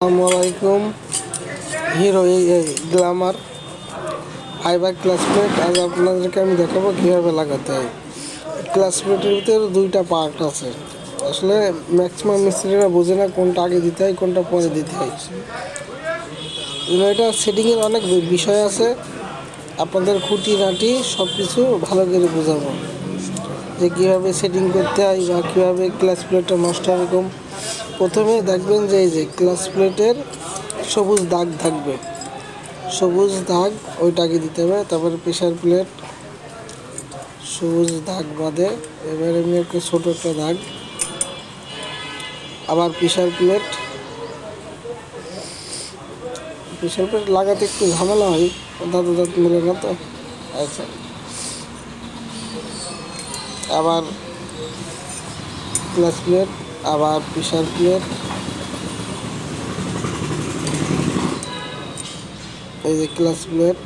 আসসালামাইকুম। Hero Glamour fibre classmate আজ আপনাদেরকে আমি দেখাবো কীভাবে লাগাতে হয়। ক্লাসমেটের ভিতরে দুইটা পার্ট আছে। আসলে ম্যাক্সিমাম মিস্ত্রিরা বোঝে না কোনটা আগে দিতে হয় কোনটা পরে দিতে হয়। এটা সেটিংয়ের অনেক বিষয় আছে, আপনাদের খুঁটিনাটি সব কিছু ভালো করে বোঝাবো যে কীভাবে সেটিং করতে হয় বা কীভাবে ক্লাস প্লেটটা নষ্ট হয়। এরকম প্রথমে দেখবেন যে এই যে ক্লাস প্লেটের সবুজ দাগ থাকবে, সবুজ দাগ ওইটাকে দিতে হবে। তারপরে প্রেশার প্লেট সবুজ দাগ বাদে এবারে এমনি একটা ছোটো একটা দাগ, আবার প্রেশার প্লেট লাগাতে একটু ঝামেলা হয়, দাঁত মিলে না তো। আচ্ছা, আবার ক্লাস প্লেট, আবার প্রেশার প্লেট, এই যে ক্লাস প্লেট,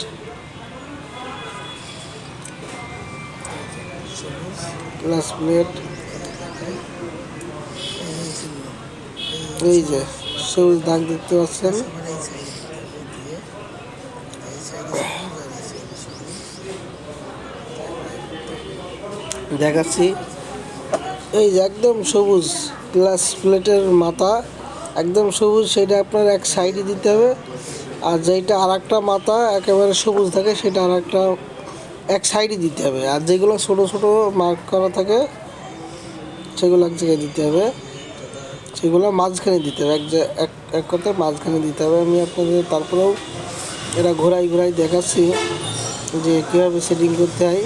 ক্লাস প্লেট, এই যে সবুজ দাগ দেখতে পাচ্ছেন। দেখাচ্ছি, এই যে একদম সবুজ গ্লাস প্লেটের মাথা একদম সবুজ, সেটা আপনার এক সাইডে দিতে হবে। আর যেটা আর একটা মাথা একেবারে সবুজ থাকে সেটা আর একটা এক সাইডে দিতে হবে। আর যেগুলো ছোটো ছোটো মার্ক করা থাকে সেগুলো এক জায়গায় দিতে হবে, সেগুলো মাঝখানে দিতে হবে, এক কথায় মাঝখানে দিতে হবে। আমি আপনাদের তারপরেও এটা ঘোরাই দেখাচ্ছি যে কীভাবে সেটিং করতে হয়।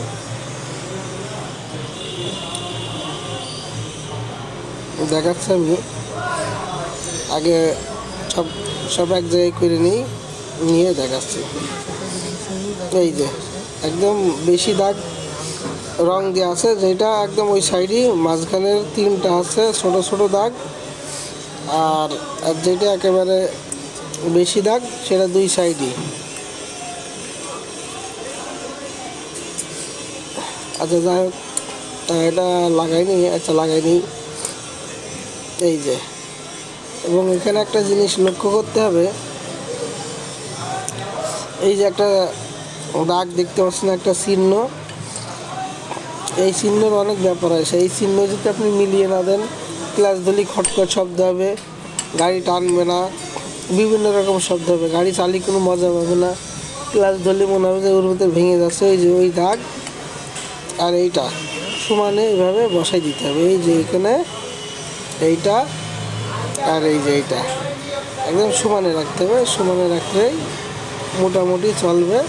দেখাচ্ছি আমি আগে সব এক জায়গায় করে নিয়ে দেখাচ্ছি। এই যে একদম বেশি দাগ রং দেওয়া আছে, যেটা একদম ওই সাইডই, মাঝখানের তিনটা আছে ছোট ছোট দাগ, আর যেটা একেবারে বেশি দাগ সেটা দুই সাইডই। আচ্ছা যাই হোক, এটা লাগাইনি। এই যে, এবং এখানে একটা জিনিস লক্ষ্য করতে হবে, এই যে একটা দাগ দেখতে পাচ্ছেন, একটা চিহ্ন, এই চিহ্নের অনেক ব্যাপার আছে। এই চিহ্ন যদি আপনি মিলিয়ে না দেন, ক্লাচ ধরলেই খটখট শব্দ হবে, গাড়ি টানবে না, বিভিন্ন রকম শব্দ হবে, গাড়ি চালিয়ে কোনো মজা পাবে না, ক্লাচ ধরলে মনে হবে যে ওর মধ্যে ভেঙে যাচ্ছে। এই যে ওই দাগ আর এইটা সমানে এইভাবে বসাই দিতে হবে। এই যে এখানে এইটা আর এই যে এইটা একদম সমানে রাখতে হবে, সমানে রাখলেই মোটামুটি চলবে।